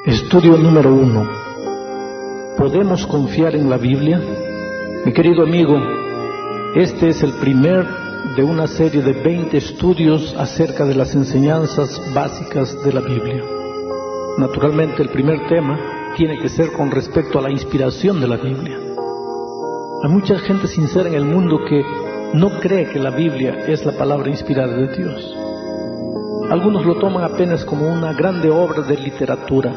Estudio número 1. ¿Podemos confiar en la Biblia? Mi querido amigo, este es el primer de una serie de 20 estudios acerca de las enseñanzas básicas de la Biblia. Naturalmente, el primer tema tiene que ser con respecto a la inspiración de la Biblia. Hay mucha gente sincera en el mundo que no cree que la Biblia es la palabra inspirada de Dios. Algunos lo toman apenas como una grande obra de literatura.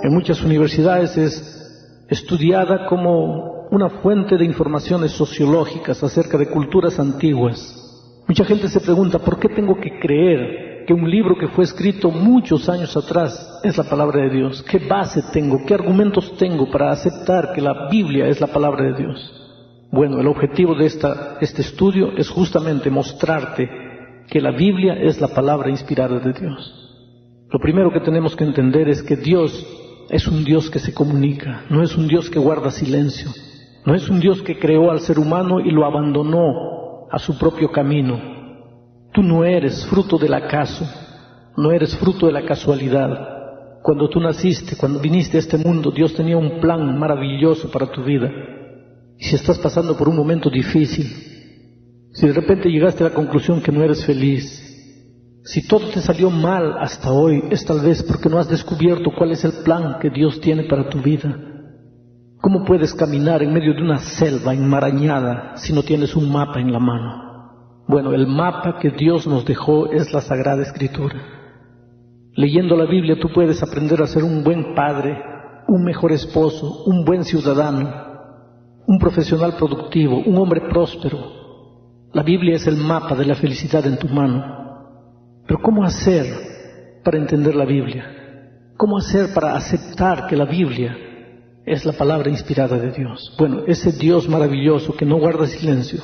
En muchas universidades es estudiada como una fuente de informaciones sociológicas acerca de culturas antiguas. Mucha gente se pregunta, ¿por qué tengo que creer que un libro que fue escrito muchos años atrás es la palabra de Dios? ¿Qué base tengo? ¿Qué argumentos tengo para aceptar que la Biblia es la palabra de Dios? Bueno, el objetivo de este estudio es justamente mostrarte que la Biblia es la palabra inspirada de Dios. Lo primero que tenemos que entender es que Dios es un Dios que se comunica, no es un Dios que guarda silencio, no es un Dios que creó al ser humano y lo abandonó a su propio camino. Tú no eres fruto del acaso, no eres fruto de la casualidad. Cuando tú naciste, cuando viniste a este mundo, Dios tenía un plan maravilloso para tu vida. Y si estás pasando por un momento difícil, si de repente llegaste a la conclusión que no eres feliz, si todo te salió mal hasta hoy, es tal vez porque no has descubierto cuál es el plan que Dios tiene para tu vida. ¿Cómo puedes caminar en medio de una selva enmarañada si no tienes un mapa en la mano? Bueno, el mapa que Dios nos dejó es la Sagrada Escritura. Leyendo la Biblia tú puedes aprender a ser un buen padre, un mejor esposo, un buen ciudadano, un profesional productivo, un hombre próspero. La Biblia es el mapa de la felicidad en tu mano. Pero ¿cómo hacer para entender la Biblia? ¿Cómo hacer para aceptar que la Biblia es la palabra inspirada de Dios? Bueno, ese Dios maravilloso que no guarda silencio,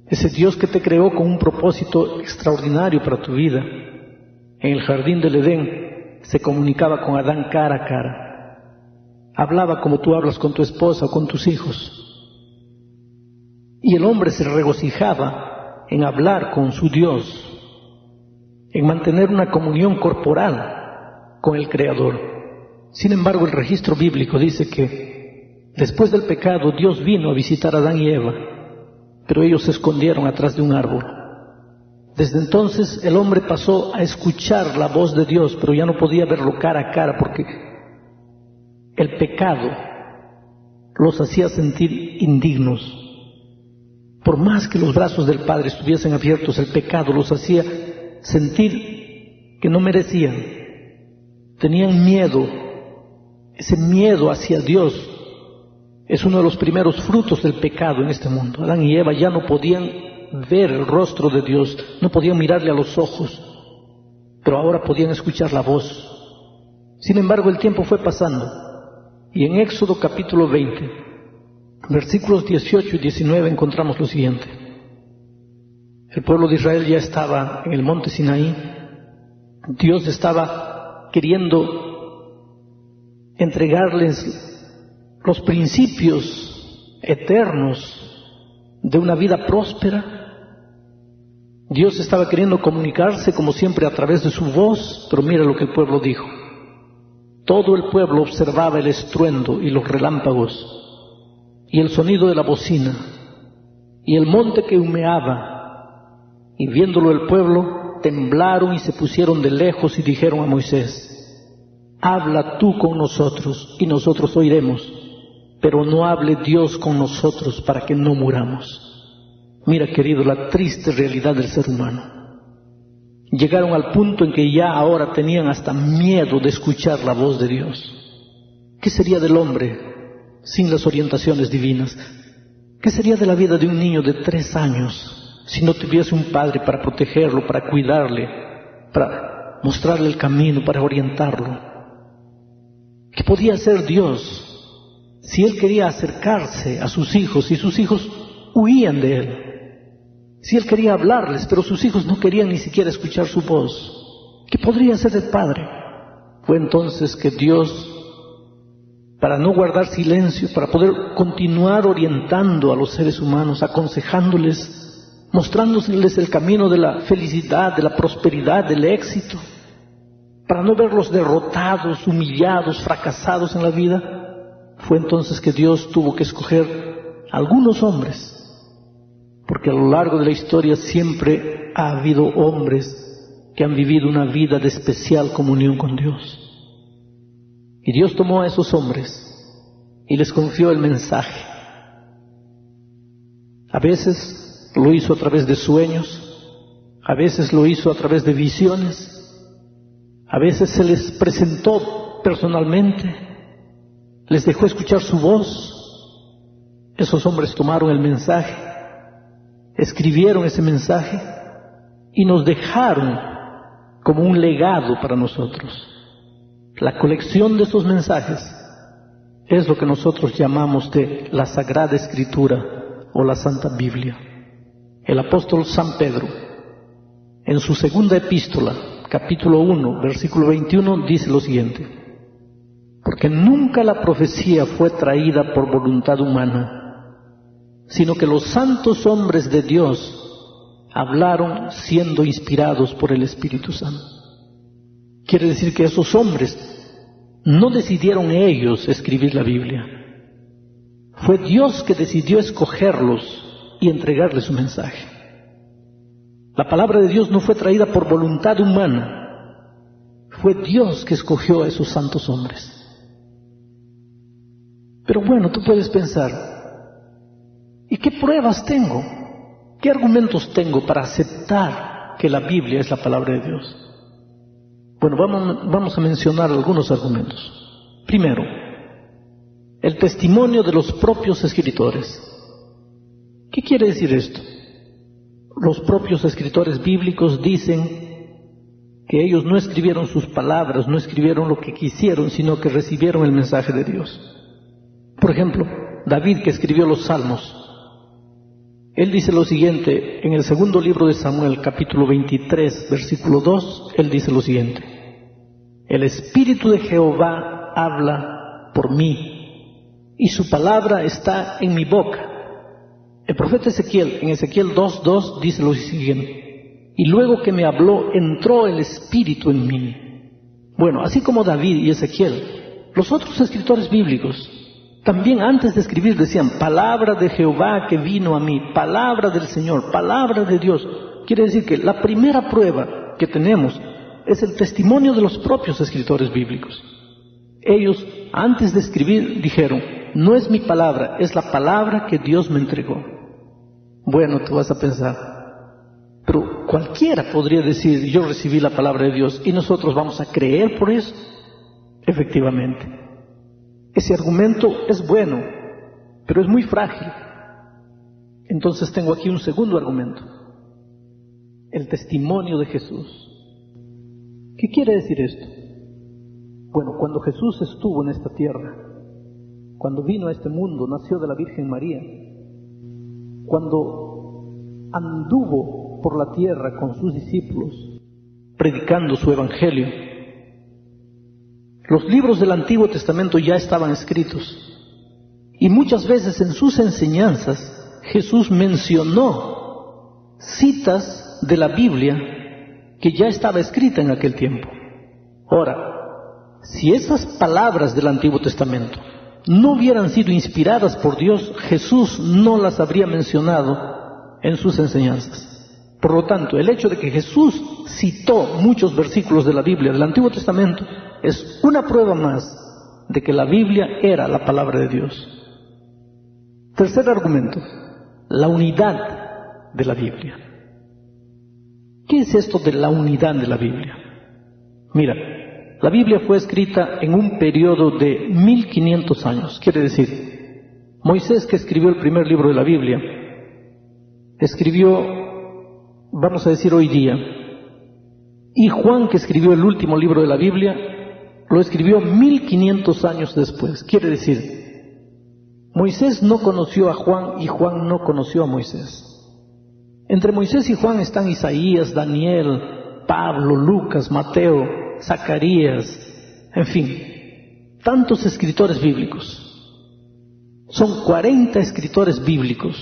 ese Dios que te creó con un propósito extraordinario para tu vida, en el jardín del Edén se comunicaba con Adán cara a cara. Hablaba como tú hablas con tu esposa o con tus hijos. Y el hombre se regocijaba en hablar con su Dios, en mantener una comunión corporal con el Creador. Sin embargo, el registro bíblico dice que después del pecado Dios vino a visitar a Adán y Eva, pero ellos se escondieron atrás de un árbol. Desde entonces el hombre pasó a escuchar la voz de Dios, pero ya no podía verlo cara a cara porque el pecado los hacía sentir indignos. Por más que los brazos del Padre estuviesen abiertos, el pecado los hacía sentir que no merecían. Tenían miedo. Ese miedo hacia Dios es uno de los primeros frutos del pecado en este mundo. Adán y Eva ya no podían ver el rostro de Dios, no podían mirarle a los ojos, pero ahora podían escuchar la voz. Sin embargo, el tiempo fue pasando y en Éxodo capítulo 20, versículos 18 y 19 encontramos lo siguiente. El pueblo de Israel ya estaba en el monte Sinaí. Dios estaba queriendo entregarles los principios eternos de una vida próspera. Dios estaba queriendo comunicarse como siempre a través de su voz, pero mira lo que el pueblo dijo. Todo el pueblo observaba el estruendo y los relámpagos y el sonido de la bocina y el monte que humeaba. Y viéndolo el pueblo, temblaron y se pusieron de lejos y dijeron a Moisés, habla tú con nosotros y nosotros oiremos, pero no hable Dios con nosotros para que no muramos. Mira, querido, la triste realidad del ser humano. Llegaron al punto en que ya ahora tenían hasta miedo de escuchar la voz de Dios. ¿Qué sería del hombre sin las orientaciones divinas? ¿Qué sería de la vida de un niño de 3 años si no tuviese un padre para protegerlo, para cuidarle, para mostrarle el camino, para orientarlo? ¿Qué podía hacer Dios si Él quería acercarse a sus hijos y sus hijos huían de Él? Si Él quería hablarles, pero sus hijos no querían ni siquiera escuchar su voz, ¿qué podría hacer el Padre? Fue entonces que Dios, para no guardar silencio, para poder continuar orientando a los seres humanos, aconsejándoles, mostrándoles el camino de la felicidad, de la prosperidad, del éxito, para no verlos derrotados, humillados, fracasados en la vida, fue entonces que Dios tuvo que escoger algunos hombres, porque a lo largo de la historia siempre ha habido hombres que han vivido una vida de especial comunión con Dios. Y Dios tomó a esos hombres y les confió el mensaje. A veces lo hizo a través de sueños, a veces lo hizo a través de visiones, a veces se les presentó personalmente, les dejó escuchar su voz. Esos hombres tomaron el mensaje, escribieron ese mensaje y nos dejaron como un legado para nosotros. La colección de esos mensajes es lo que nosotros llamamos de la Sagrada Escritura o la Santa Biblia. El apóstol San Pedro, en su segunda epístola, capítulo 1, versículo 21, dice lo siguiente: porque nunca la profecía fue traída por voluntad humana, sino que los santos hombres de Dios hablaron siendo inspirados por el Espíritu Santo. Quiere decir que esos hombres no decidieron ellos escribir la Biblia. Fue Dios que decidió escogerlos y entregarles su mensaje. La palabra de Dios no fue traída por voluntad humana. Fue Dios que escogió a esos santos hombres. Pero bueno, tú puedes pensar, ¿y qué pruebas tengo? ¿Qué argumentos tengo para aceptar que la Biblia es la palabra de Dios? Bueno, vamos a mencionar algunos argumentos. Primero, el testimonio de los propios escritores. ¿Qué quiere decir esto? Los propios escritores bíblicos dicen que ellos no escribieron sus palabras, no escribieron lo que quisieron, sino que recibieron el mensaje de Dios. Por ejemplo, David, que escribió los Salmos, él dice lo siguiente, en el segundo libro de Samuel, capítulo 23, versículo 2, él dice lo siguiente: el Espíritu de Jehová habla por mí, y su palabra está en mi boca. El profeta Ezequiel, en Ezequiel 2:2, dice lo siguiente: y luego que me habló, entró el Espíritu en mí. Bueno, así como David y Ezequiel, los otros escritores bíblicos también antes de escribir decían: palabra de Jehová que vino a mí, palabra del Señor, palabra de Dios. Quiere decir que la primera prueba que tenemos es el testimonio de los propios escritores bíblicos. Ellos, antes de escribir, dijeron: no es mi palabra, es la palabra que Dios me entregó. Bueno, tú vas a pensar, pero cualquiera podría decir: yo recibí la palabra de Dios, y nosotros vamos a creer por eso. Efectivamente, ese argumento es bueno, pero es muy frágil. Entonces tengo aquí un segundo argumento: el testimonio de Jesús. ¿Qué quiere decir esto? Bueno, cuando Jesús estuvo en esta tierra, cuando vino a este mundo, nació de la Virgen María, cuando anduvo por la tierra con sus discípulos, predicando su evangelio, los libros del Antiguo Testamento ya estaban escritos, y muchas veces en sus enseñanzas Jesús mencionó citas de la Biblia que ya estaba escrita en aquel tiempo. Ahora, si esas palabras del Antiguo Testamento no hubieran sido inspiradas por Dios, Jesús no las habría mencionado en sus enseñanzas. Por lo tanto, el hecho de que Jesús citó muchos versículos de la Biblia, del Antiguo Testamento, es una prueba más de que la Biblia era la palabra de Dios. Tercer argumento: la unidad de la Biblia. ¿Qué es esto de la unidad de la Biblia? Mira, la Biblia fue escrita en un periodo de 1500 años. Quiere decir, Moisés, que escribió el primer libro de la Biblia, escribió, vamos a decir hoy día, y Juan, que escribió el último libro de la Biblia, lo escribió 1500 años después. Quiere decir, Moisés no conoció a Juan y Juan no conoció a Moisés. Entre Moisés y Juan están Isaías, Daniel, Pablo, Lucas, Mateo, Zacarías, en fin, tantos escritores bíblicos. Son 40 escritores bíblicos,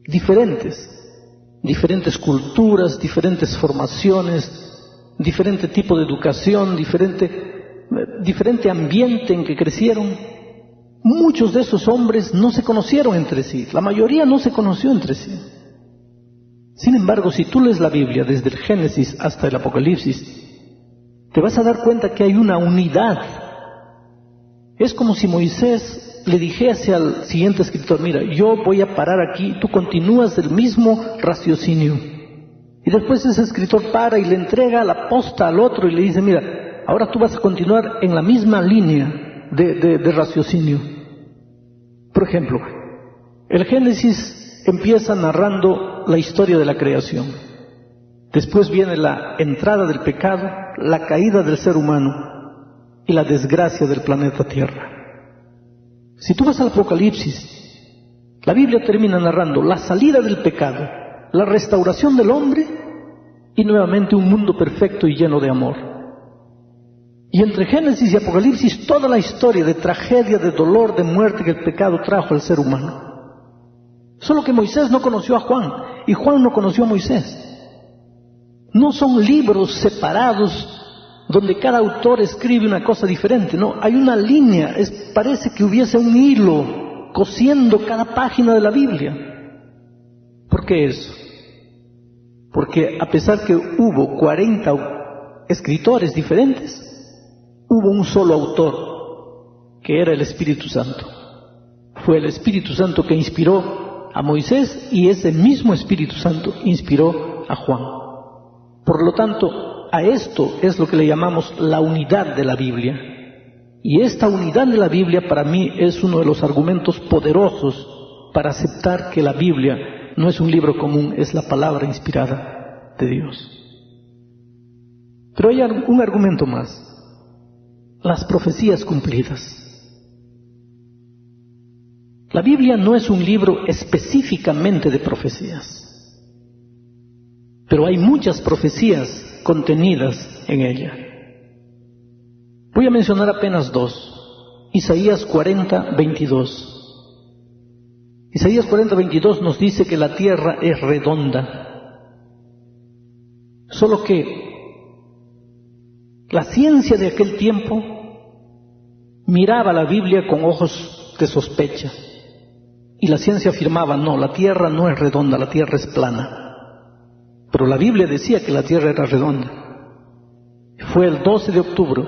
diferentes culturas, diferentes formaciones, diferente tipo de educación, diferente ambiente en que crecieron. Muchos de esos hombres no se conocieron entre sí, la mayoría no se conoció entre sí. Sin embargo, si tú lees la Biblia desde el Génesis hasta el Apocalipsis, te vas a dar cuenta que hay una unidad. Es como si Moisés le dijese al siguiente escritor: mira, yo voy a parar aquí, tú continúas el mismo raciocinio. Y después ese escritor para y le entrega la posta al otro y le dice: mira, ahora tú vas a continuar en la misma línea de raciocinio. Por ejemplo, el Génesis empieza narrando la historia de la creación. Después viene la entrada del pecado, la caída del ser humano y la desgracia del planeta Tierra. Si tú vas al Apocalipsis, la Biblia termina narrando la salida del pecado, la restauración del hombre y nuevamente un mundo perfecto y lleno de amor. Y entre Génesis y Apocalipsis toda la historia de tragedia, de dolor, de muerte que el pecado trajo al ser humano. Solo que Moisés no conoció a Juan y Juan no conoció a Moisés. No son libros separados donde cada autor escribe una cosa diferente, no, hay una línea, parece que hubiese un hilo cosiendo cada página de la Biblia. ¿Por qué eso? Porque a pesar que hubo 40 escritores diferentes, hubo un solo autor, que era el Espíritu Santo. Fue el Espíritu Santo que inspiró a Moisés y ese mismo Espíritu Santo inspiró a Juan. Por lo tanto, a esto es lo que le llamamos la unidad de la Biblia. Y esta unidad de la Biblia para mí es uno de los argumentos poderosos para aceptar que la Biblia no es un libro común, es la palabra inspirada de Dios. Pero hay un argumento más: las profecías cumplidas. La Biblia no es un libro específicamente de profecías, pero hay muchas profecías contenidas en ella. Voy a mencionar apenas dos. Isaías 40:22. Isaías 40:22 nos dice que la tierra es redonda. Solo que la ciencia de aquel tiempo miraba la Biblia con ojos de sospecha. Y la ciencia afirmaba: no, la tierra no es redonda, la tierra es plana. Pero la Biblia decía que la tierra era redonda. Fue el 12 de octubre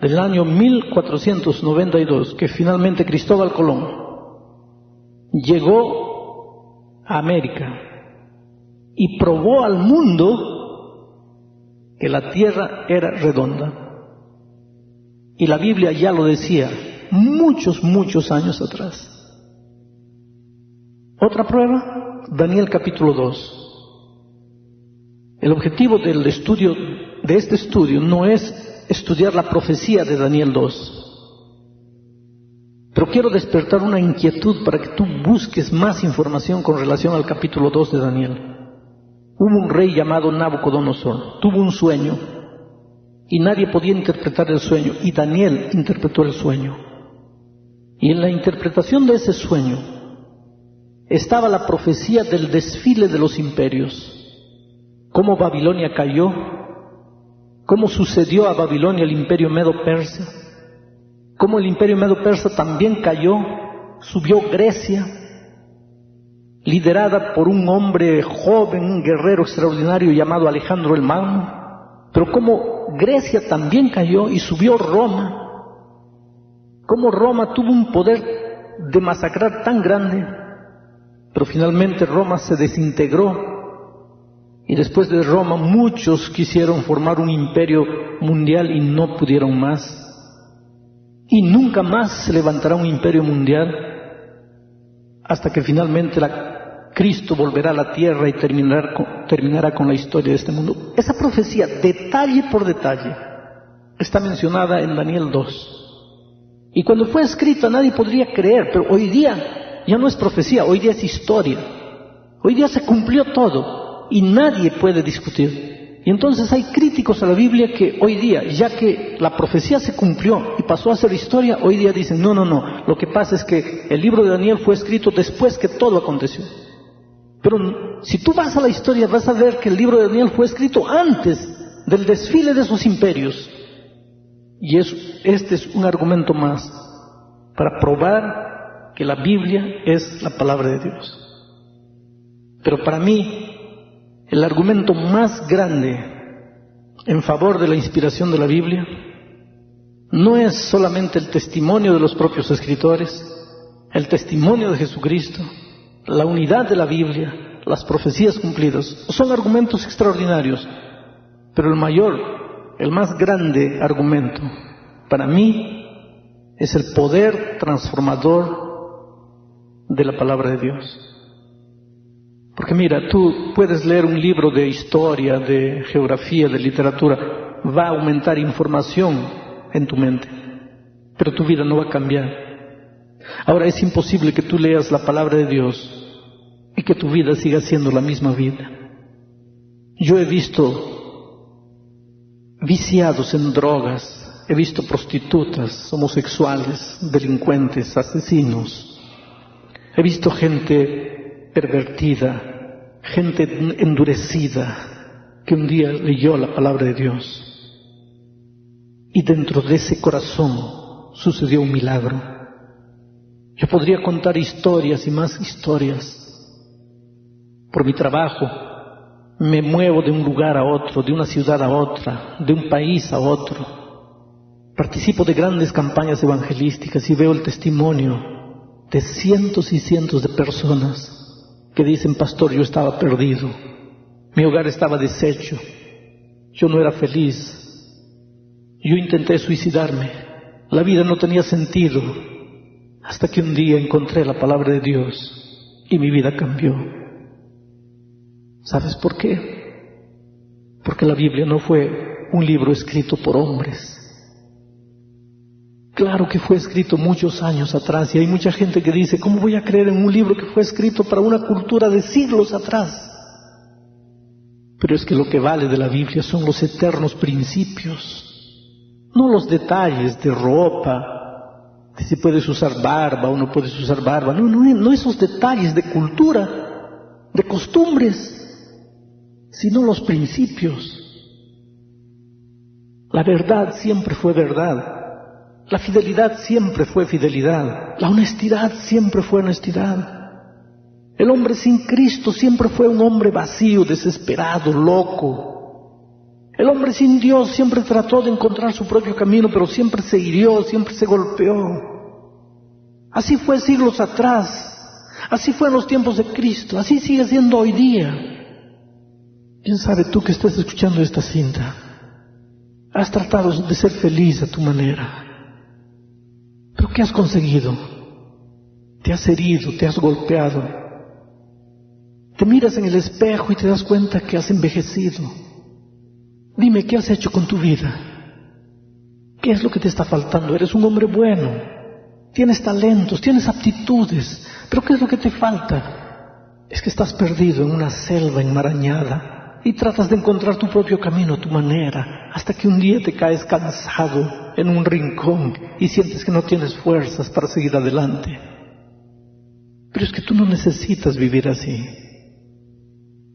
del año 1492 que finalmente Cristóbal Colón llegó a América y probó al mundo que la tierra era redonda. Y la Biblia ya lo decía muchos años atrás. Otra prueba, Daniel capítulo 2. El objetivo del estudio, de este estudio, no es estudiar la profecía de Daniel 2. Pero quiero despertar una inquietud para que tú busques más información con relación al capítulo 2 de Daniel. Hubo un rey llamado Nabucodonosor, tuvo un sueño y nadie podía interpretar el sueño, y Daniel interpretó el sueño. Y en la interpretación de ese sueño estaba la profecía del desfile de los imperios. Cómo Babilonia cayó, cómo sucedió a Babilonia el imperio medo-persa, cómo el imperio medo-persa también cayó, subió Grecia, liderada por un hombre joven, un guerrero extraordinario llamado Alejandro el Magno, pero cómo Grecia también cayó y subió Roma, cómo Roma tuvo un poder de masacrar tan grande, pero finalmente Roma se desintegró. Y después de Roma muchos quisieron formar un imperio mundial y no pudieron más. Y nunca más se levantará un imperio mundial hasta que finalmente Cristo volverá a la tierra y terminará con la historia de este mundo. Esa profecía, detalle por detalle, está mencionada en Daniel 2. Y cuando fue escrita nadie podría creer, pero hoy día ya no es profecía, hoy día es historia. Hoy día se cumplió todo. Y nadie puede discutir. Y entonces hay críticos a la Biblia que hoy día, ya que la profecía se cumplió y pasó a ser historia, hoy día dicen: no, lo que pasa es que el libro de Daniel fue escrito después que todo aconteció. Pero si tú vas a la historia vas a ver que el libro de Daniel fue escrito antes del desfile de esos imperios. Y este es un argumento más para probar que la Biblia es la palabra de Dios. Pero para mí, el argumento más grande en favor de la inspiración de la Biblia no es solamente el testimonio de los propios escritores, el testimonio de Jesucristo, la unidad de la Biblia, las profecías cumplidas. Son argumentos extraordinarios, pero el más grande argumento para mí es el poder transformador de la palabra de Dios. Porque mira, tú puedes leer un libro de historia, de geografía, de literatura, va a aumentar información en tu mente, pero tu vida no va a cambiar. Ahora es imposible que tú leas la palabra de Dios y que tu vida siga siendo la misma vida. Yo he visto viciados en drogas, he visto prostitutas, homosexuales, delincuentes, asesinos, he visto gente pervertida, gente endurecida, que un día leyó la palabra de Dios y dentro de ese corazón sucedió un milagro. Yo podría contar historias y más historias. Por mi trabajo me muevo de un lugar a otro, de una ciudad a otra, de un país a otro. Participo de grandes campañas evangelísticas y veo el testimonio de cientos y cientos de personas que dicen: pastor, yo estaba perdido, mi hogar estaba deshecho, yo no era feliz, yo intenté suicidarme, la vida no tenía sentido, hasta que un día encontré la palabra de Dios y mi vida cambió. ¿Sabes por qué? Porque la Biblia no fue un libro escrito por hombres. Claro que fue escrito muchos años atrás, y hay mucha gente que dice: ¿cómo voy a creer en un libro que fue escrito para una cultura de siglos atrás? Pero es que lo que vale de la Biblia son los eternos principios, no los detalles de ropa, de si puedes usar barba o no puedes usar barba, no esos detalles de cultura, de costumbres, sino los principios. La verdad siempre fue verdad. La fidelidad siempre fue fidelidad. La honestidad siempre fue honestidad. El hombre sin Cristo siempre fue un hombre vacío, desesperado, loco. El hombre sin Dios siempre trató de encontrar su propio camino, pero siempre se hirió, siempre se golpeó. Así fue siglos atrás. Así fue en los tiempos de Cristo. Así sigue siendo hoy día. ¿Quién sabe tú que estás escuchando esta cinta? Has tratado de ser feliz a tu manera. ¿Pero qué has conseguido? Te has herido, te has golpeado. Te miras en el espejo y te das cuenta que has envejecido. Dime, ¿qué has hecho con tu vida? ¿Qué es lo que te está faltando? Eres un hombre bueno, tienes talentos, tienes aptitudes, pero ¿qué es lo que te falta? Es que estás perdido en una selva enmarañada y tratas de encontrar tu propio camino a tu manera, hasta que un día te caes cansado en un rincón y sientes que no tienes fuerzas para seguir adelante. Pero es que tú no necesitas vivir así,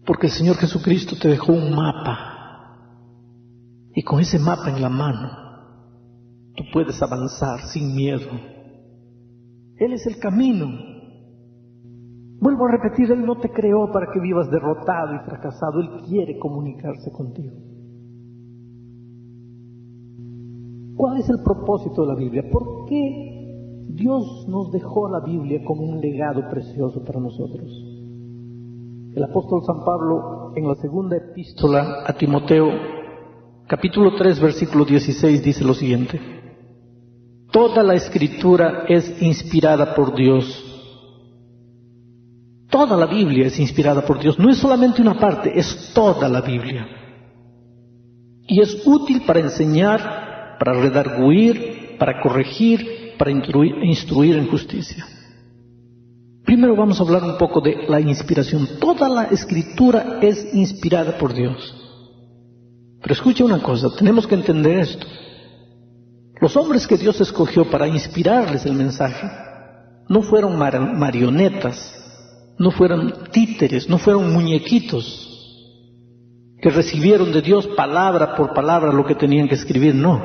porque el Señor Jesucristo te dejó un mapa, y con ese mapa en la mano tú puedes avanzar sin miedo. Él es el camino. Vuelvo a repetir, Él no te creó para que vivas derrotado y fracasado. Él quiere comunicarse contigo. ¿Cuál es el propósito de la Biblia? ¿Por qué Dios nos dejó la Biblia como un legado precioso para nosotros? El apóstol San Pablo, en la segunda epístola a Timoteo, capítulo 3, versículo 16, dice lo siguiente: toda la Escritura es inspirada por Dios. Toda la Biblia es inspirada por Dios. No es solamente una parte, es toda la Biblia. Y es útil para enseñar, para redarguir, para corregir, para instruir en justicia. Primero vamos a hablar un poco de la inspiración. Toda la Escritura es inspirada por Dios. Pero escucha una cosa, tenemos que entender esto. Los hombres que Dios escogió para inspirarles el mensaje no fueron marionetas, no fueron títeres, no fueron muñequitos. que recibieron de Dios palabra por palabra lo que tenían que escribir, no.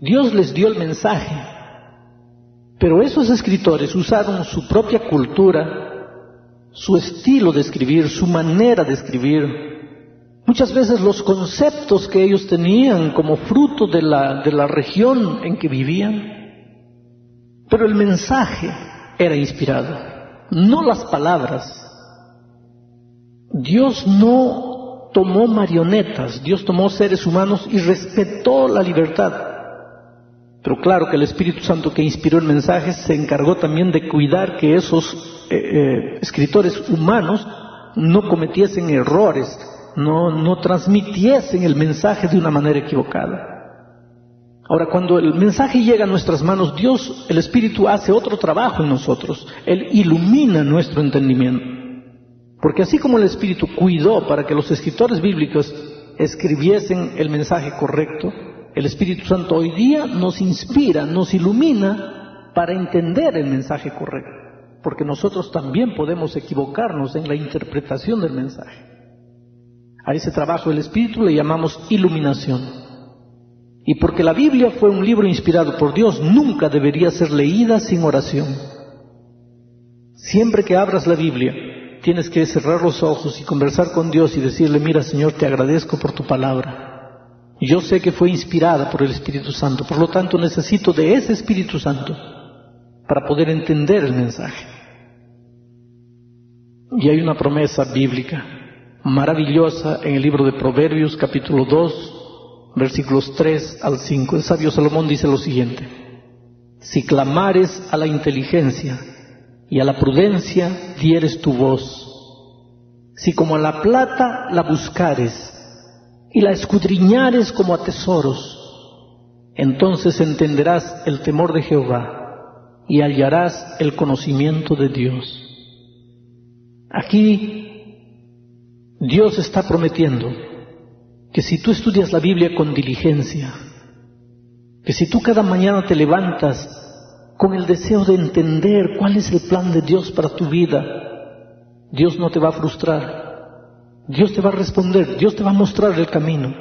Dios les dio el mensaje, pero esos escritores usaron su propia cultura, su estilo de escribir, su manera de escribir, muchas veces los conceptos que ellos tenían como fruto de la región en que vivían, pero el mensaje era inspirado, no las palabras. Dios no tomó marionetas, Dios tomó seres humanos y respetó la libertad. Pero claro que el Espíritu Santo que inspiró el mensaje se encargó también de cuidar que esos escritores humanos no cometiesen errores, no transmitiesen el mensaje de una manera equivocada. Ahora, cuando el mensaje llega a nuestras manos, Dios, el Espíritu, hace otro trabajo en nosotros. Él ilumina nuestro entendimiento. Porque así como el Espíritu cuidó para que los escritores bíblicos escribiesen el mensaje correcto, el Espíritu Santo hoy día nos inspira, nos ilumina para entender el mensaje correcto. Porque nosotros también podemos equivocarnos en la interpretación del mensaje. A ese trabajo del Espíritu le llamamos iluminación. Y porque la Biblia fue un libro inspirado por Dios, nunca debería ser leída sin oración. Siempre que abras la Biblia, tienes que cerrar los ojos y conversar con Dios y decirle: mira, Señor, te agradezco por tu palabra. Yo sé que fue inspirada por el Espíritu Santo, por lo tanto necesito de ese Espíritu Santo para poder entender el mensaje. Y hay una promesa bíblica maravillosa en el libro de Proverbios, capítulo 2, versículos 3 al 5. El sabio Salomón dice lo siguiente: si clamares a la inteligencia y a la prudencia dieres tu voz, si como a la plata la buscares y la escudriñares como a tesoros, entonces entenderás el temor de Jehová y hallarás el conocimiento de Dios. Aquí Dios está prometiendo que si tú estudias la Biblia con diligencia, que si tú cada mañana te levantas con el deseo de entender cuál es el plan de Dios para tu vida, Dios no te va a frustrar, Dios te va a responder, Dios te va a mostrar el camino.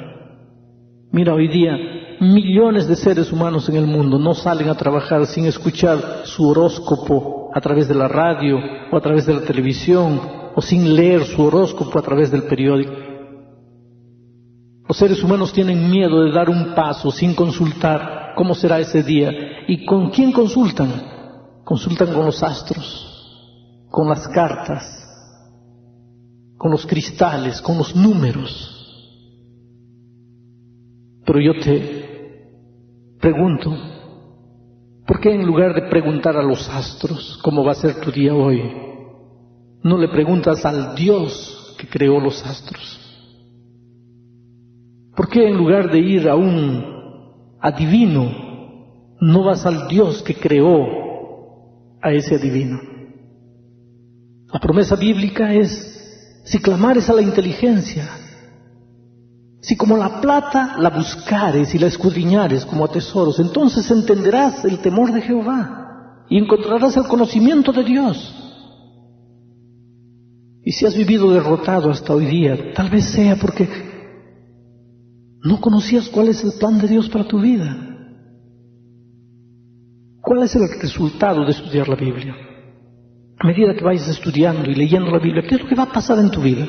Mira, hoy día millones de seres humanos en el mundo no salen a trabajar sin escuchar su horóscopo a través de la radio o a través de la televisión, o sin leer su horóscopo a través del periódico. Los seres humanos tienen miedo de dar un paso sin consultar cómo será ese día. ¿Y con quién consultan? Consultan con los astros, con las cartas, con los cristales, con los números. Pero yo te pregunto, ¿por qué en lugar de preguntar a los astros cómo va a ser tu día hoy, no le preguntas al Dios que creó los astros? ¿Por qué en lugar de ir a un adivino, no vas al Dios que creó a ese adivino? La promesa bíblica es: si clamares a la inteligencia, si como la plata la buscares y la escudriñares como a tesoros, entonces entenderás el temor de Jehová y encontrarás el conocimiento de Dios. Y si has vivido derrotado hasta hoy día, tal vez sea porque no conocías cuál es el plan de Dios para tu vida. ¿Cuál es el resultado de estudiar la Biblia? A medida que vayas estudiando y leyendo la Biblia, ¿qué es lo que va a pasar en tu vida?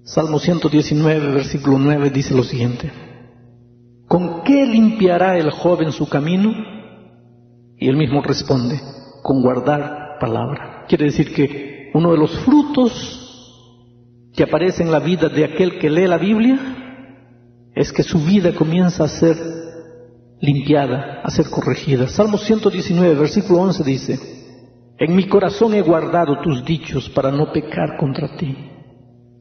Salmo 119, versículo 9 dice lo siguiente: ¿con qué limpiará el joven su camino? Y él mismo responde: con guardar palabra. Quiere decir que uno de los frutos que aparece en la vida de aquel que lee la Biblia es que su vida comienza a ser limpiada, a ser corregida. Salmo 119, versículo 11 dice: en mi corazón he guardado tus dichos para no pecar contra ti.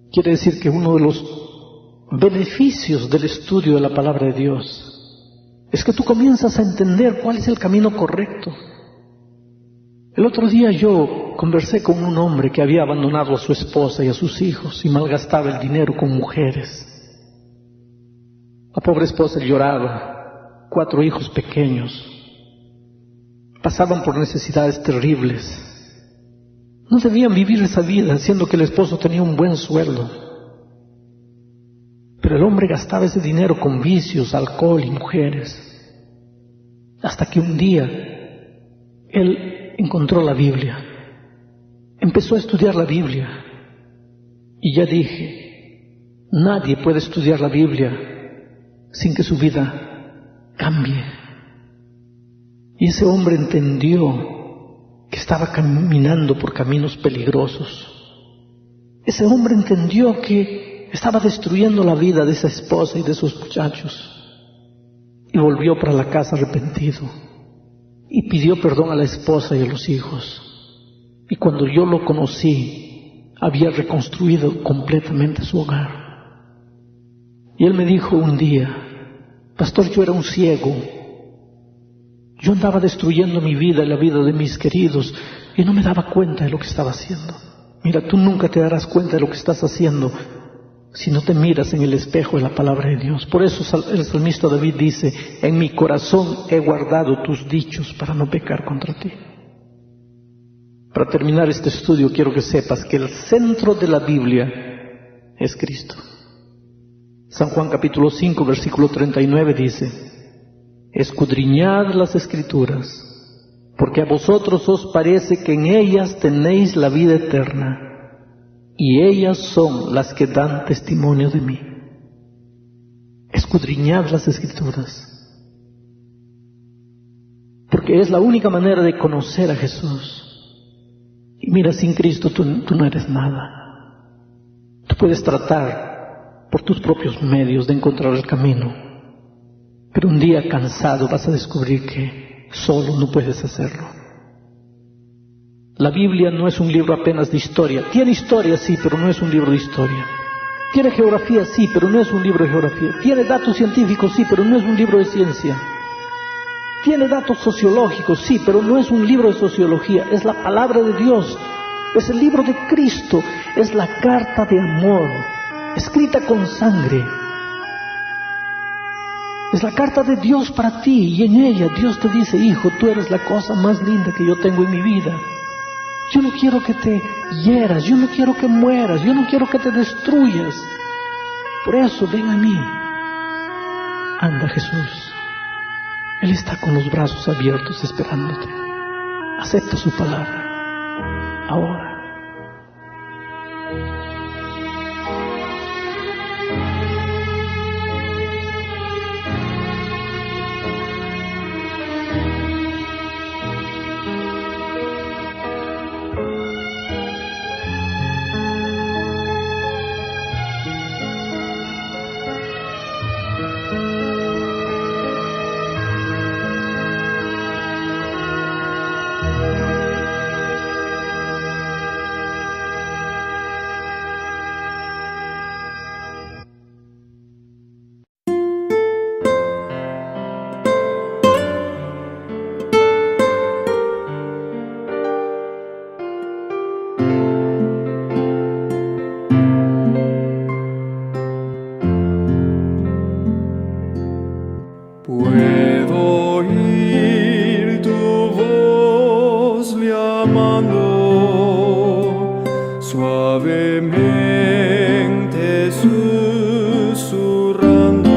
Quiere decir que uno de los beneficios del estudio de la palabra de Dios es que tú comienzas a entender cuál es el camino correcto. El otro día yo conversé con un hombre que había abandonado a su esposa y a sus hijos y malgastaba el dinero con mujeres. La pobre esposa lloraba, 4 hijos pequeños, pasaban por necesidades terribles. No debían vivir esa vida, siendo que el esposo tenía un buen sueldo. Pero el hombre gastaba ese dinero con vicios, alcohol y mujeres. Hasta que un día él encontró la Biblia. Empezó a estudiar la Biblia. Y ya dije, nadie puede estudiar la Biblia sin que su vida cambie. Y ese hombre entendió que estaba caminando por caminos peligrosos. Ese hombre entendió que estaba destruyendo la vida de esa esposa y de sus muchachos. Y volvió para la casa arrepentido. Y pidió perdón a la esposa y a los hijos. Y cuando yo lo conocí, había reconstruido completamente su hogar. Y él me dijo un día, pastor, yo era un ciego. Yo andaba destruyendo mi vida y la vida de mis queridos y no me daba cuenta de lo que estaba haciendo. Mira, tú nunca te darás cuenta de lo que estás haciendo si no te miras en el espejo de la palabra de Dios. Por eso el salmista David dice, en mi corazón he guardado tus dichos para no pecar contra ti. Para terminar este estudio quiero que sepas que el centro de la Biblia es Cristo. San Juan capítulo 5 versículo 39 dice, escudriñad las Escrituras, porque a vosotros os parece que en ellas tenéis la vida eterna, y ellas son las que dan testimonio de mí. Escudriñad las Escrituras, porque es la única manera de conocer a Jesús. Y mira, sin Cristo tú no eres nada. Tú puedes tratar por tus propios medios de encontrar el camino, pero un día cansado vas a descubrir que solo no puedes hacerlo. La Biblia no es un libro apenas de historia. Tiene historia, sí, pero no es un libro de historia. Tiene geografía, sí, pero no es un libro de geografía. Tiene datos científicos, sí, pero no es un libro de ciencia. Tiene datos sociológicos, sí, pero no es un libro de sociología. Es la palabra de Dios. Es el libro de Cristo. Es la carta de amor, escrita con sangre. Es la carta de Dios para ti, y en ella Dios te dice, hijo, tú eres la cosa más linda que yo tengo en mi vida. Yo no quiero que te hieras, yo no quiero que mueras, yo no quiero que te destruyas. Por eso ven a mí. Anda, Jesús. Él está con los brazos abiertos esperándote. Acepta su palabra ahora. Puedo oír tu voz llamando suavemente, susurrando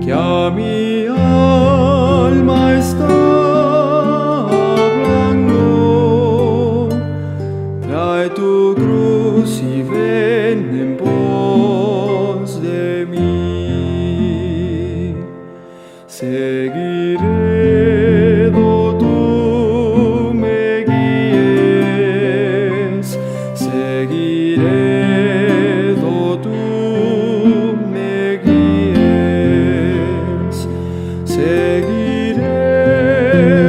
que a mi alma está hablando. Trae tu cruz y ven en pos de mí. Seguiré do tú me guíes, seguiré do tú me guíes, seguiré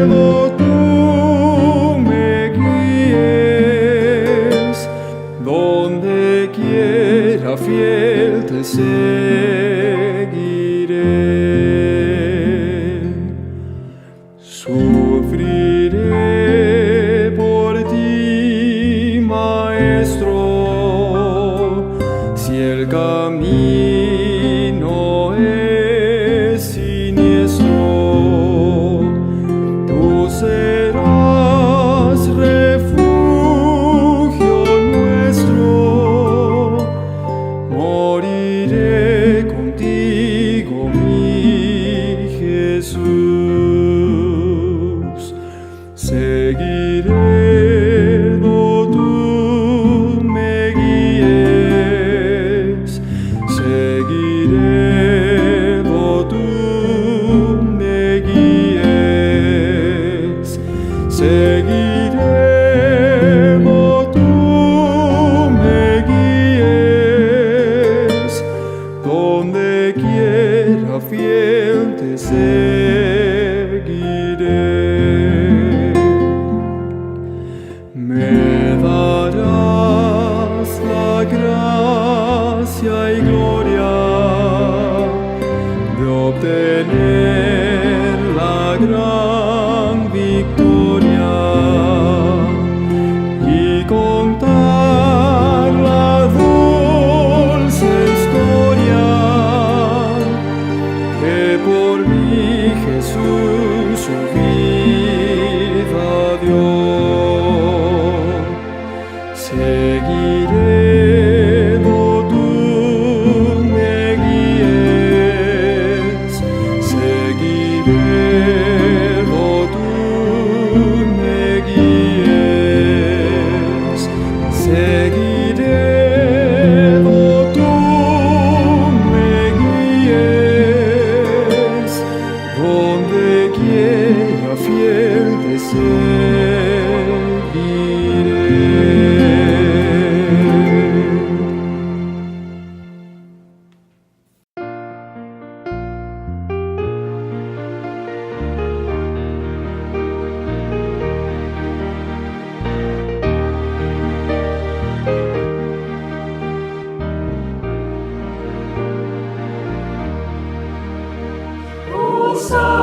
do tú me guíes, donde quiera fiel te seguiré. seguiré. Me darás la gracia y gloria de obtener la gran victoria y contar la dulce historia que por mí Jesús su vida dio. Seguiré donde tú me guíes, seguiré donde tú me guíes, seguiré donde tú me guíes, donde quiera fiel te Hosanna.